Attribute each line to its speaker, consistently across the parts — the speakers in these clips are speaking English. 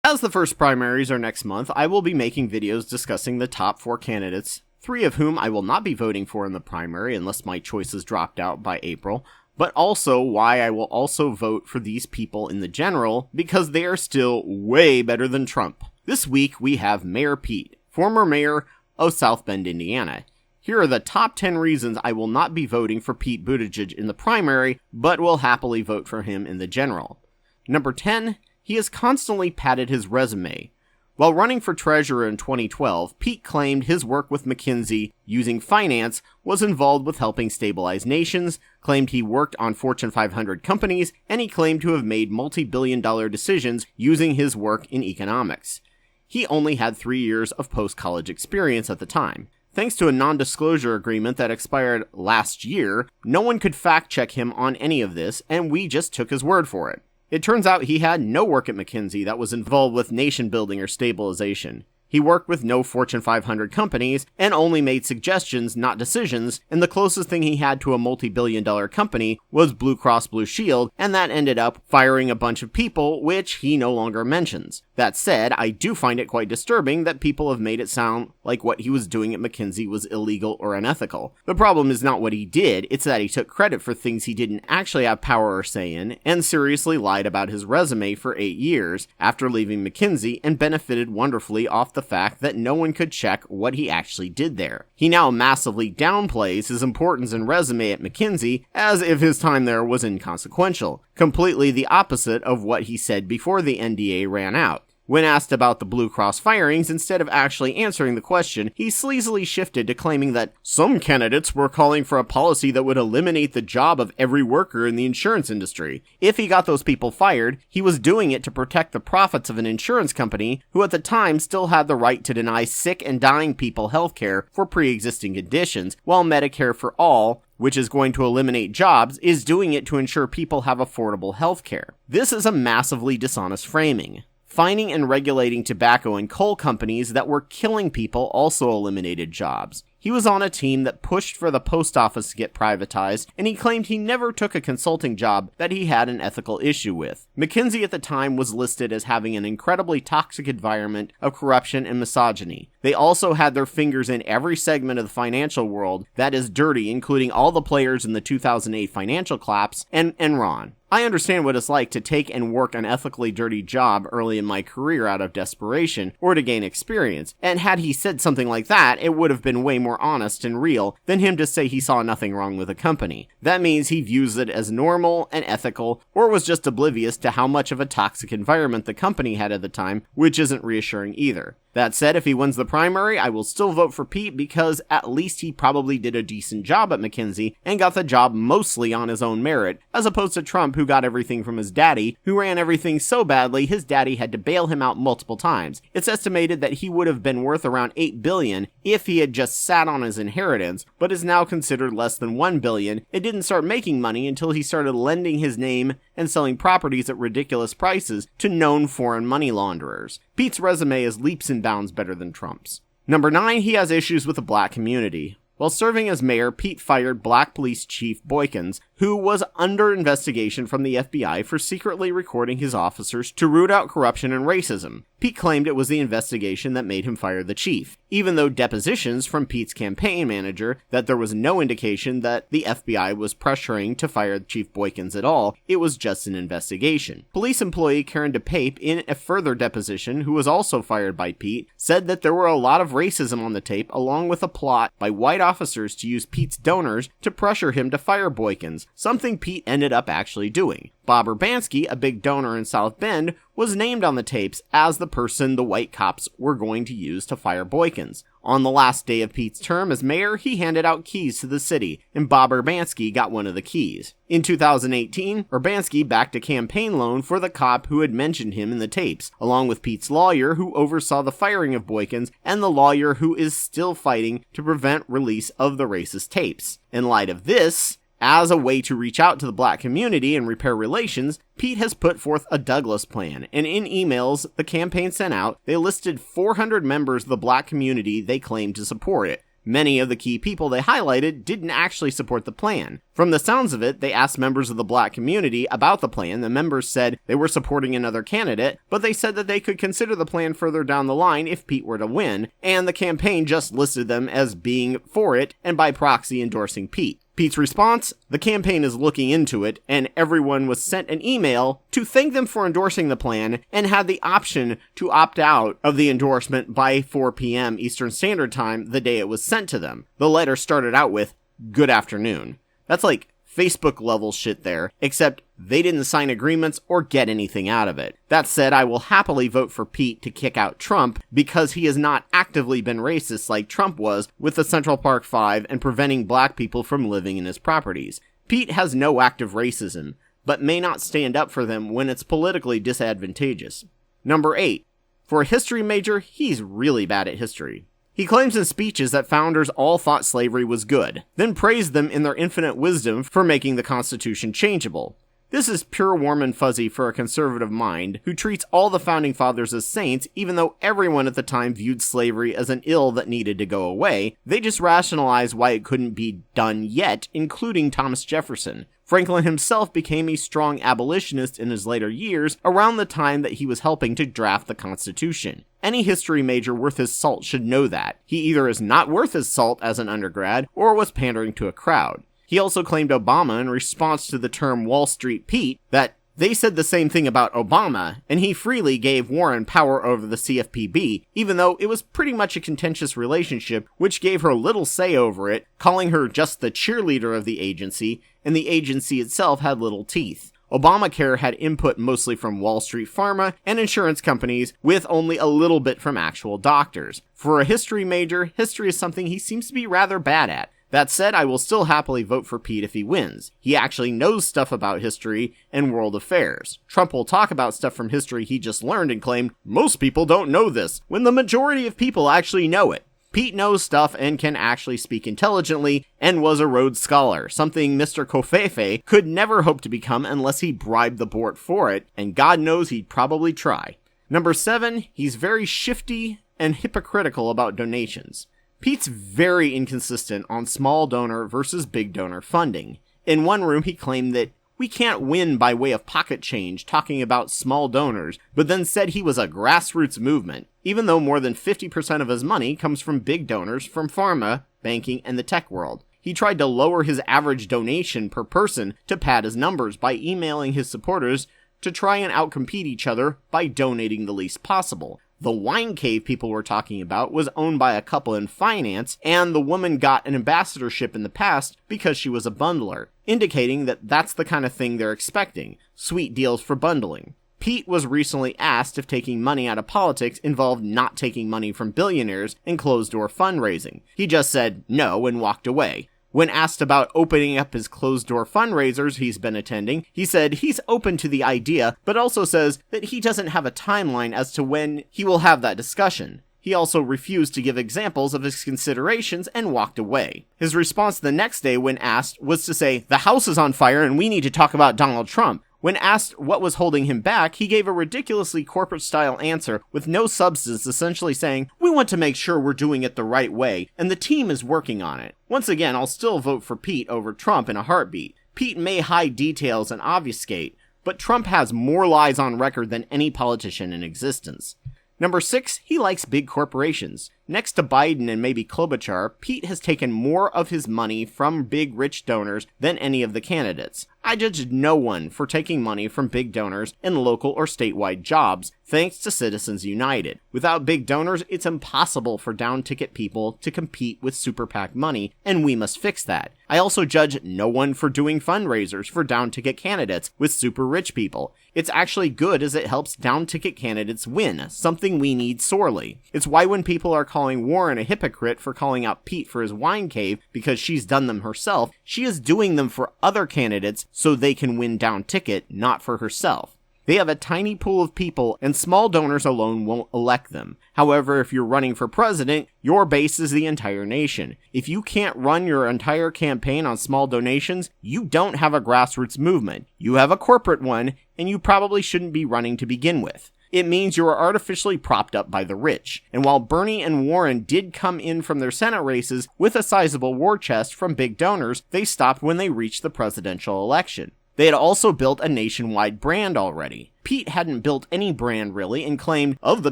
Speaker 1: As the first primaries are next month, I will be making videos discussing the top 4 candidates, 3 of whom I will not be voting for in the primary unless my choice is dropped out by April, but also why I will also vote for these people in the general, because they are still way better than Trump. This week we have Mayor Pete, former mayor of South Bend, Indiana. Here are the top 10 reasons I will not be voting for Pete Buttigieg in the primary, but will happily vote for him in the general. Number 10, he has constantly padded his resume. While running for treasurer in 2012, Pete claimed his work with McKinsey using finance was involved with helping stabilize nations, claimed he worked on Fortune 500 companies, and he claimed to have made multi-billion-dollar decisions using his work in economics. He only had 3 years of post-college experience at the time. Thanks to a non-disclosure agreement that expired last year, no one could fact-check him on any of this, and we just took his word for it. It turns out he had no work at McKinsey that was involved with nation building or stabilization. He worked with no Fortune 500 companies and only made suggestions, not decisions, and the closest thing he had to a multi-billion-dollar company was Blue Cross Blue Shield, and that ended up firing a bunch of people, which he no longer mentions. That said, I do find it quite disturbing that people have made it sound like what he was doing at McKinsey was illegal or unethical. The problem is not what he did, it's that he took credit for things he didn't actually have power or say in, and seriously lied about his resume for 8 years after leaving McKinsey and benefited wonderfully off the fact that no one could check what he actually did there. He now massively downplays his importance and resume at McKinsey as if his time there was inconsequential, completely the opposite of what he said before the NDA ran out. When asked about the Blue Cross firings, instead of actually answering the question, he sleazily shifted to claiming that some candidates were calling for a policy that would eliminate the job of every worker in the insurance industry. If he got those people fired, he was doing it to protect the profits of an insurance company who at the time still had the right to deny sick and dying people health care for pre-existing conditions, while Medicare for All, which is going to eliminate jobs, is doing it to ensure people have affordable health care. This is a massively dishonest framing. Fining and regulating tobacco and coal companies that were killing people also eliminated jobs. He was on a team that pushed for the post office to get privatized, and he claimed he never took a consulting job that he had an ethical issue with. McKinsey at the time was listed as having an incredibly toxic environment of corruption and misogyny. They also had their fingers in every segment of the financial world that is dirty, including all the players in the 2008 financial collapse and Enron. I understand what it's like to take and work an ethically dirty job early in my career out of desperation or to gain experience, and had he said something like that, it would have been way more honest and real than him to say he saw nothing wrong with the company. That means he views it as normal and ethical, or was just oblivious to how much of a toxic environment the company had at the time, which isn't reassuring either. That said, if he wins the primary, I will still vote for Pete because at least he probably did a decent job at McKinsey and got the job mostly on his own merit, as opposed to Trump, who got everything from his daddy, who ran everything so badly his daddy had to bail him out multiple times. It's estimated that he would have been worth around $8 billion if he had just sat on his inheritance, but is now considered less than $1 billion and didn't start making money until he started lending his name and selling properties at ridiculous prices to known foreign money launderers. Pete's resume is leaps and bounds better than Trump's. Number 9, he has issues with the black community. While serving as mayor, Pete fired Black Police Chief Boykins, who was under investigation from the FBI for secretly recording his officers to root out corruption and racism. Pete claimed it was the investigation that made him fire the chief, even though depositions from Pete's campaign manager that there was no indication that the FBI was pressuring to fire Chief Boykins at all, it was just an investigation. Police employee Karen DePape, in a further deposition, who was also fired by Pete, said that there were a lot of racism on the tape, along with a plot by white officers to use Pete's donors to pressure him to fire Boykins, something Pete ended up actually doing. Bob Urbanski, a big donor in South Bend, was named on the tapes as the person the white cops were going to use to fire Boykins. On the last day of Pete's term as mayor, he handed out keys to the city, and Bob Urbanski got one of the keys. In 2018, Urbanski backed a campaign loan for the cop who had mentioned him in the tapes, along with Pete's lawyer who oversaw the firing of Boykins and the lawyer who is still fighting to prevent release of the racist tapes. In light of this, as a way to reach out to the black community and repair relations, Pete has put forth a Douglas plan, and in emails the campaign sent out, they listed 400 members of the black community they claimed to support it. Many of the key people they highlighted didn't actually support the plan. From the sounds of it, they asked members of the black community about the plan. The members said they were supporting another candidate, but they said that they could consider the plan further down the line if Pete were to win, and the campaign just listed them as being for it and by proxy endorsing Pete. Pete's response? The campaign is looking into it, and everyone was sent an email to thank them for endorsing the plan and had the option to opt out of the endorsement by 4 p.m. Eastern Standard Time the day it was sent to them. The letter started out with, "Good afternoon." That's like Facebook level shit there, except they didn't sign agreements or get anything out of it. That said, I will happily vote for Pete to kick out Trump because he has not actively been racist like Trump was with the Central Park Five and preventing black people from living in his properties. Pete has no active racism, but may not stand up for them when it's politically disadvantageous. Number 8. For a history major, he's really bad at history. He claims in speeches that founders all thought slavery was good, then praised them in their infinite wisdom for making the Constitution changeable. This is pure warm and fuzzy for a conservative mind who treats all the founding fathers as saints even though everyone at the time viewed slavery as an ill that needed to go away. They just rationalize why it couldn't be done yet, including Thomas Jefferson. Franklin himself became a strong abolitionist in his later years around the time that he was helping to draft the Constitution. Any history major worth his salt should know that. He either is not worth his salt as an undergrad or was pandering to a crowd. He also claimed Obama in response to the term Wall Street Pete that they said the same thing about Obama, and he freely gave Warren power over the CFPB, even though it was pretty much a contentious relationship, which gave her little say over it, calling her just the cheerleader of the agency, and the agency itself had little teeth. Obamacare had input mostly from Wall Street Pharma and insurance companies, with only a little bit from actual doctors. For a history major, history is something he seems to be rather bad at. That said, I will still happily vote for Pete if he wins. He actually knows stuff about history and world affairs. Trump will talk about stuff from history he just learned and claim, most people don't know this, when the majority of people actually know it. Pete knows stuff and can actually speak intelligently and was a Rhodes Scholar, something Mr. Covfefe could never hope to become unless he bribed the board for it, and God knows he'd probably try. Number 7, he's very shifty and hypocritical about donations. Pete's very inconsistent on small donor versus big donor funding. In one room, he claimed that we can't win by way of pocket change talking about small donors, but then said he was a grassroots movement, even though more than 50% of his money comes from big donors from pharma, banking, and the tech world. He tried to lower his average donation per person to pad his numbers by emailing his supporters to try and outcompete each other by donating the least possible. The wine cave people were talking about was owned by a couple in finance, and the woman got an ambassadorship in the past because she was a bundler, indicating that that's the kind of thing they're expecting, sweet deals for bundling. Pete was recently asked if taking money out of politics involved not taking money from billionaires and closed-door fundraising. He just said no and walked away. When asked about opening up his closed-door fundraisers he's been attending, he said he's open to the idea, but also says that he doesn't have a timeline as to when he will have that discussion. He also refused to give examples of his considerations and walked away. His response the next day when asked was to say, "The house is on fire and we need to talk about Donald Trump." When asked what was holding him back, he gave a ridiculously corporate-style answer with no substance, essentially saying, "We want to make sure we're doing it the right way, and the team is working on it." Once again, I'll still vote for Pete over Trump in a heartbeat. Pete may hide details and obfuscate, but Trump has more lies on record than any politician in existence. Number 6, he likes big corporations. Next to Biden and maybe Klobuchar, Pete has taken more of his money from big rich donors than any of the candidates. I judge no one for taking money from big donors in local or statewide jobs, thanks to Citizens United. Without big donors, it's impossible for down-ticket people to compete with super PAC money, and we must fix that. I also judge no one for doing fundraisers for down-ticket candidates with super rich people. It's actually good as it helps down-ticket candidates win, something we need sorely. It's why when people are calling Warren a hypocrite for calling out Pete for his wine cave because she's done them herself, she is doing them for other candidates so they can win down ticket, not for herself. They have a tiny pool of people, and small donors alone won't elect them. However, if you're running for president, your base is the entire nation. If you can't run your entire campaign on small donations, you don't have a grassroots movement. You have a corporate one, and you probably shouldn't be running to begin with. It means you are artificially propped up by the rich. And while Bernie and Warren did come in from their Senate races with a sizable war chest from big donors, they stopped when they reached the presidential election. They had also built a nationwide brand already. Pete hadn't built any brand really and claimed, "Of the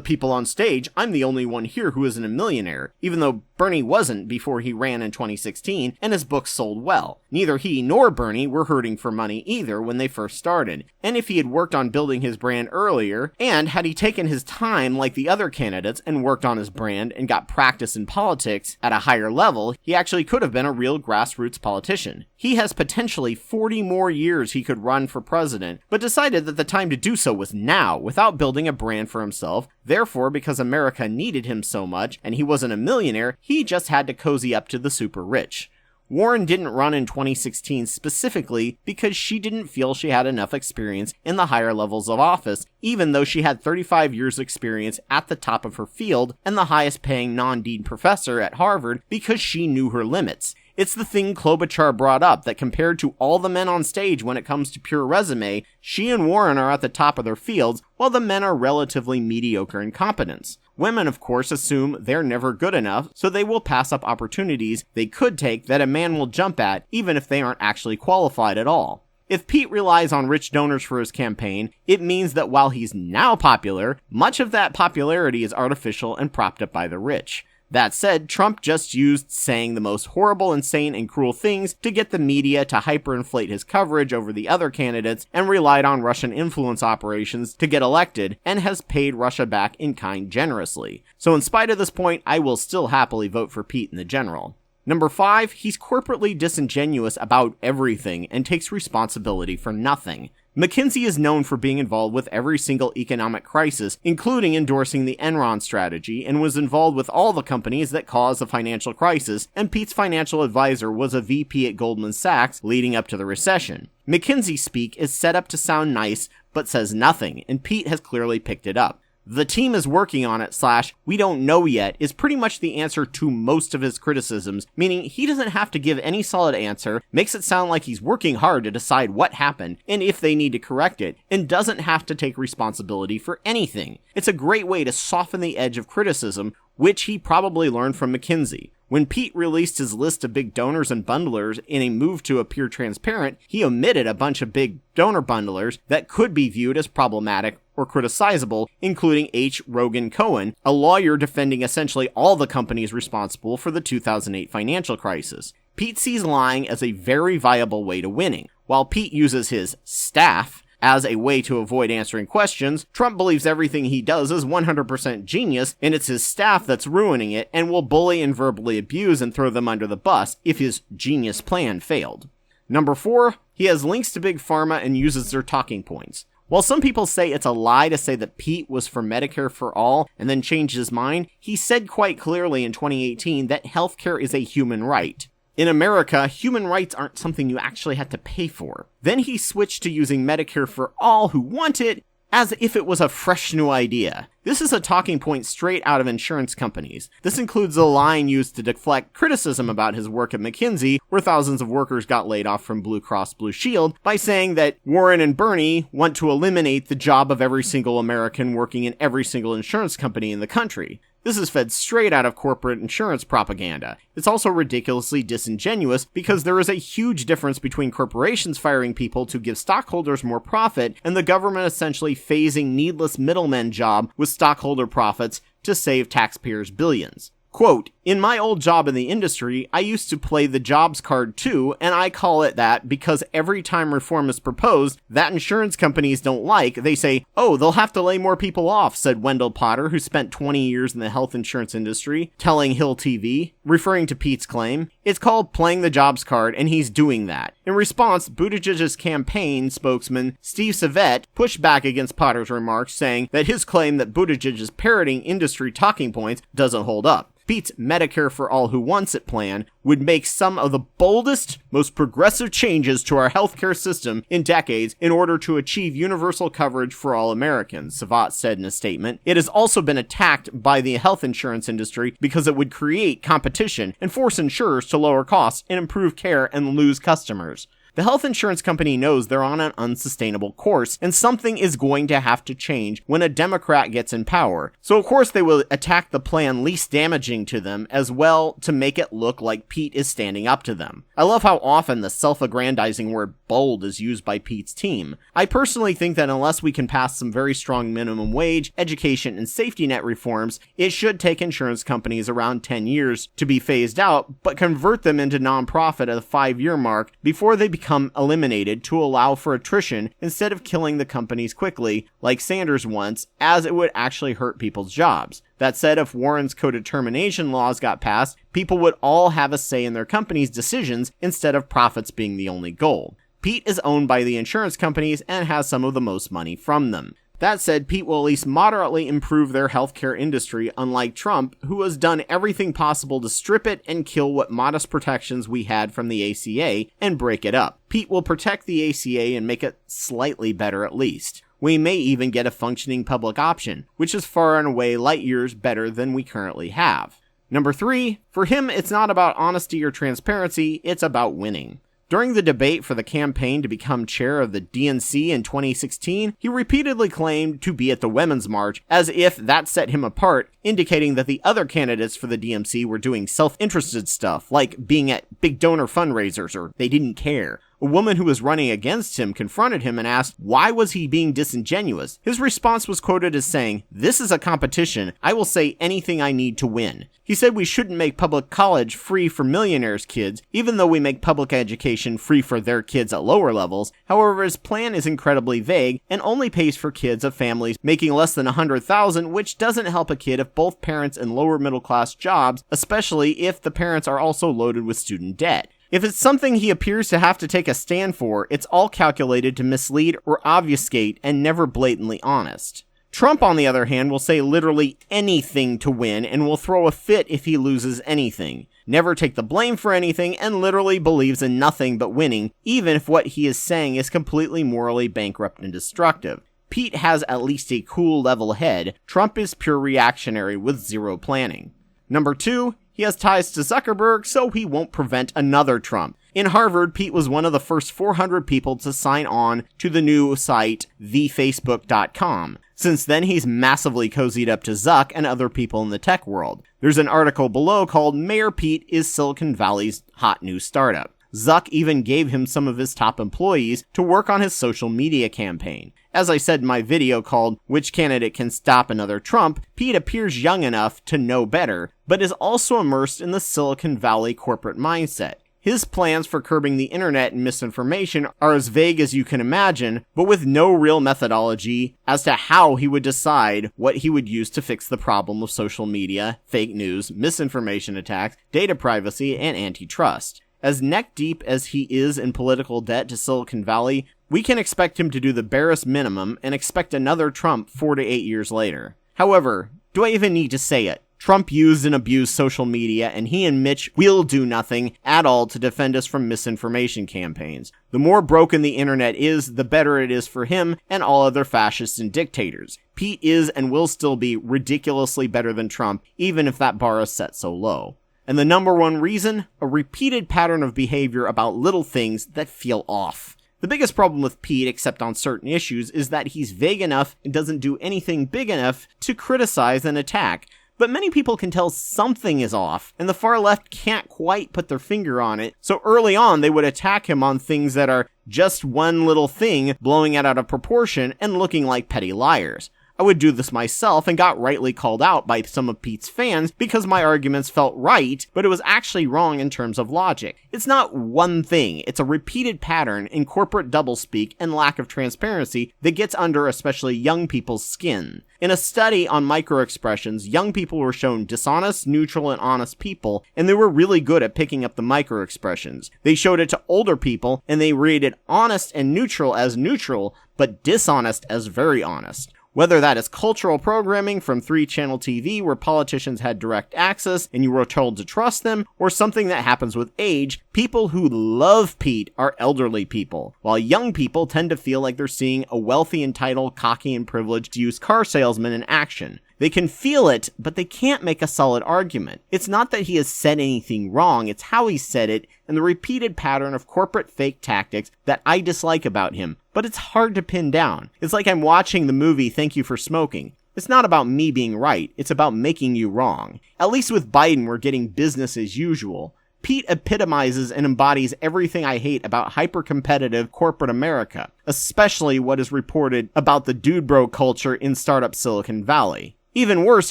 Speaker 1: people on stage, I'm the only one here who isn't a millionaire," even though Bernie wasn't before he ran in 2016 and his books sold well. Neither he nor Bernie were hurting for money either when they first started. And if he had worked on building his brand earlier, and had he taken his time like the other candidates and worked on his brand and got practice in politics at a higher level, he actually could have been a real grassroots politician. He has potentially 40 more years he could run for president, but decided that the time to do so was now, without building a brand for himself. Therefore, because America needed him so much, and he wasn't a millionaire, he just had to cozy up to the super rich. Warren didn't run in 2016 specifically because she didn't feel she had enough experience in the higher levels of office, even though she had 35 years experience at the top of her field and the highest paying non-dean professor at Harvard, because she knew her limits. It's the thing Klobuchar brought up, that compared to all the men on stage when it comes to pure resume, she and Warren are at the top of their fields, while the men are relatively mediocre in competence. Women, of course, assume they're never good enough, so they will pass up opportunities they could take that a man will jump at, even if they aren't actually qualified at all. If Pete relies on rich donors for his campaign, it means that while he's now popular, much of that popularity is artificial and propped up by the rich. That said, Trump just used saying the most horrible, insane, and cruel things to get the media to hyperinflate his coverage over the other candidates, and relied on Russian influence operations to get elected, and has paid Russia back in kind generously. So in spite of this point, I will still happily vote for Pete in the general. Number 5, he's corporately disingenuous about everything and takes responsibility for nothing. McKinsey is known for being involved with every single economic crisis, including endorsing the Enron strategy, and was involved with all the companies that caused the financial crisis, and Pete's financial advisor was a VP at Goldman Sachs leading up to the recession. McKinsey speak is set up to sound nice, but says nothing, and Pete has clearly picked it up. "The team is working on it" / "we don't know yet" is pretty much the answer to most of his criticisms, meaning he doesn't have to give any solid answer, makes it sound like he's working hard to decide what happened and if they need to correct it, and doesn't have to take responsibility for anything. It's a great way to soften the edge of criticism, which he probably learned from McKinsey. When Pete released his list of big donors and bundlers in a move to appear transparent, he omitted a bunch of big donor bundlers that could be viewed as problematic or criticizable, including H. Rogan Cohen, a lawyer defending essentially all the companies responsible for the 2008 financial crisis. Pete sees lying as a very viable way to winning. While Pete uses his staff as a way to avoid answering questions, Trump believes everything he does is 100% genius, and it's his staff that's ruining it, and will bully and verbally abuse and throw them under the bus if his genius plan failed. Number 4, he has links to Big Pharma and uses their talking points. While some people say it's a lie to say that Pete was for Medicare for all and then changed his mind, he said quite clearly in 2018 that healthcare is a human right. In America, human rights aren't something you actually have to pay for. Then he switched to using Medicare for all who want it, as if it was a fresh new idea. This is a talking point straight out of insurance companies. This includes a line used to deflect criticism about his work at McKinsey, where thousands of workers got laid off from Blue Cross Blue Shield, by saying that Warren and Bernie want to eliminate the job of every single American working in every single insurance company in the country. This is fed straight out of corporate insurance propaganda. It's also ridiculously disingenuous because there is a huge difference between corporations firing people to give stockholders more profit and the government essentially phasing needless middlemen job with stockholder profits to save taxpayers billions. Quote, "In my old job in the industry, I used to play the jobs card too, and I call it that because every time reform is proposed that insurance companies don't like, they say, 'Oh, they'll have to lay more people off,'" said Wendell Potter, who spent 20 years in the health insurance industry, telling Hill TV, referring to Pete's claim. It's called playing the jobs card, and he's doing that. In response, Buttigieg's campaign spokesman, Steve Savett, pushed back against Potter's remarks, saying that his claim that Buttigieg is parroting industry talking points doesn't hold up. Pete's Medicare for All Who Wants It plan would make some of the boldest, most progressive changes to our healthcare system in decades in order to achieve universal coverage for all Americans, Savett said in a statement. It has also been attacked by the health insurance industry because it would create competition and force insurers to lower costs and improve care and lose customers. The health insurance company knows they're on an unsustainable course, and something is going to have to change when a Democrat gets in power. So of course they will attack the plan least damaging to them as well to make it look like Pete is standing up to them. I love how often the self-aggrandizing word bold is used by Pete's team. I personally think that unless we can pass some very strong minimum wage, education, and safety net reforms, it should take insurance companies around 10 years to be phased out, but convert them into nonprofit at the 5-year mark before they become eliminated to allow for attrition instead of killing the companies quickly, like Sanders wants, as it would actually hurt people's jobs. That said, if Warren's codetermination laws got passed, people would all have a say in their company's decisions instead of profits being the only goal. Pete is owned by the insurance companies and has some of the most money from them. That said, Pete will at least moderately improve their healthcare industry, unlike Trump, who has done everything possible to strip it and kill what modest protections we had from the ACA and break it up. Pete will protect the ACA and make it slightly better at least. We may even get a functioning public option, which is far and away light years better than we currently have. Number 3, for him it's not about honesty or transparency, it's about winning. During the debate for the campaign to become chair of the DNC in 2016, he repeatedly claimed to be at the Women's March as if that set him apart, indicating that the other candidates for the DNC were doing self-interested stuff, like being at big donor fundraisers or they didn't care. A woman who was running against him confronted him and asked, why was he being disingenuous? His response was quoted as saying, "This is a competition. I will say anything I need to win." He said we shouldn't make public college free for millionaires' kids, even though we make public education free for their kids at lower levels. However, his plan is incredibly vague and only pays for kids of families making less than $100,000, which doesn't help a kid if both parents in lower middle class jobs, especially if the parents are also loaded with student debt. If it's something he appears to have to take a stand for, it's all calculated to mislead or obfuscate and never blatantly honest. Trump, on the other hand, will say literally anything to win and will throw a fit if he loses anything, never take the blame for anything, and literally believes in nothing but winning, even if what he is saying is completely morally bankrupt and destructive. Pete has at least a cool level head. Trump is pure reactionary with zero planning. Number 2, he has ties to Zuckerberg, so he won't prevent another Trump. In Harvard, Pete was one of the first 400 people to sign on to the new site, thefacebook.com. Since then, he's massively cozied up to Zuck and other people in the tech world. There's an article below called Mayor Pete is Silicon Valley's hot new startup. Zuck even gave him some of his top employees to work on his social media campaign. As I said in my video called Which Candidate Can Stop Another Trump, Pete appears young enough to know better, but is also immersed in the Silicon Valley corporate mindset. His plans for curbing the internet and misinformation are as vague as you can imagine, but with no real methodology as to how he would decide what he would use to fix the problem of social media, fake news, misinformation attacks, data privacy, and antitrust. As neck-deep as he is in political debt to Silicon Valley, we can expect him to do the barest minimum and expect another Trump 4 to 8 years later. However, do I even need to say it? Trump used and abused social media, and he and Mitch will do nothing at all to defend us from misinformation campaigns. The more broken the internet is, the better it is for him and all other fascists and dictators. Pete is and will still be ridiculously better than Trump, even if that bar is set so low. And the number one reason? A repeated pattern of behavior about little things that feel off. The biggest problem with Pete, except on certain issues, is that he's vague enough and doesn't do anything big enough to criticize and attack. But many people can tell something is off, and the far left can't quite put their finger on it, so early on they would attack him on things that are just one little thing, blowing it out of proportion and looking like petty liars. I would do this myself and got rightly called out by some of Pete's fans because my arguments felt right, but it was actually wrong in terms of logic. It's not one thing, it's a repeated pattern in corporate doublespeak and lack of transparency that gets under especially young people's skin. In a study on microexpressions, young people were shown dishonest, neutral, and honest people, and they were really good at picking up the microexpressions. They showed it to older people, and they rated honest and neutral as neutral, but dishonest as very honest. Whether that is cultural programming from 3-channel TV where politicians had direct access and you were told to trust them, or something that happens with age, people who love Pete are elderly people, while young people tend to feel like they're seeing a wealthy, entitled, cocky, and privileged used car salesman in action. They can feel it, but they can't make a solid argument. It's not that he has said anything wrong, it's how he said it and the repeated pattern of corporate fake tactics that I dislike about him. But it's hard to pin down. It's like I'm watching the movie Thank You for Smoking. It's not about me being right, it's about making you wrong. At least with Biden, we're getting business as usual. Pete epitomizes and embodies everything I hate about hyper-competitive corporate America, especially what is reported about the dude bro culture in startup Silicon Valley. Even worse,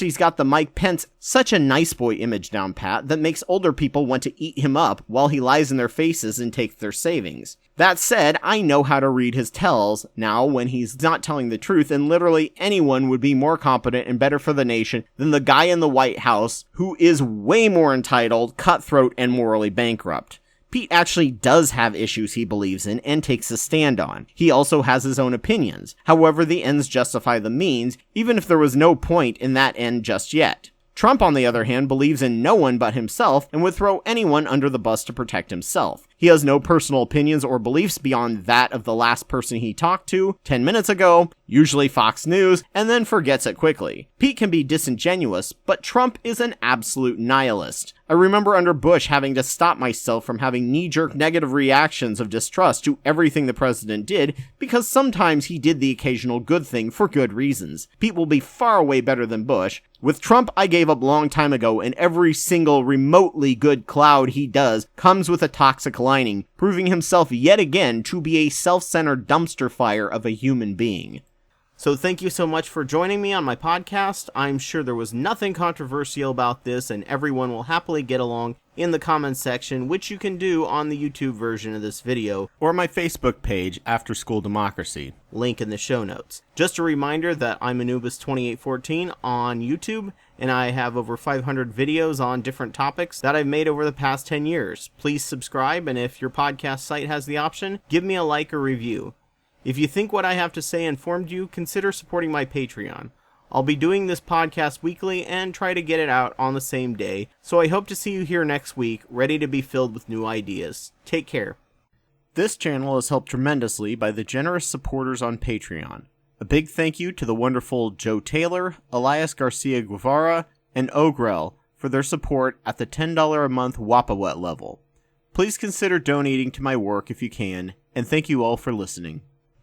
Speaker 1: he's got the Mike Pence such a nice boy image down pat that makes older people want to eat him up while he lies in their faces and takes their savings. That said, I know how to read his tells now when he's not telling the truth, and literally anyone would be more competent and better for the nation than the guy in the White House who is way more entitled, cutthroat, and morally bankrupt. Pete actually does have issues he believes in and takes a stand on. He also has his own opinions. However, the ends justify the means, even if there was no point in that end just yet. Trump, on the other hand, believes in no one but himself and would throw anyone under the bus to protect himself. He has no personal opinions or beliefs beyond that of the last person he talked to 10 minutes ago, usually Fox News, and then forgets it quickly. Pete can be disingenuous, but Trump is an absolute nihilist. I remember under Bush having to stop myself from having knee-jerk negative reactions of distrust to everything the president did, because sometimes he did the occasional good thing for good reasons. Pete will be far way better than Bush. With Trump, I gave up long time ago, and every single remotely good cloud he does comes with a toxic lining, proving himself yet again to be a self-centered dumpster fire of a human being. So thank you so much for joining me on my podcast. I'm sure there was nothing controversial about this, and everyone will happily get along in the comments section, which you can do on the YouTube version of this video, or my Facebook page, After School Democracy. Link in the show notes. Just a reminder that I'm Anubis 2814 on YouTube, and I have over 500 videos on different topics that I've made over the past 10 years. Please subscribe, and if your podcast site has the option, give me a like or review. If you think what I have to say informed you, consider supporting my Patreon. I'll be doing this podcast weekly and try to get it out on the same day, so I hope to see you here next week, ready to be filled with new ideas. Take care. This channel is helped tremendously by the generous supporters on Patreon. A big thank you to the wonderful Joe Taylor, Elias Garcia Guevara, and Ogrel for their support at the $10 a month Wapawet level. Please consider donating to my work if you can, and thank you all for listening.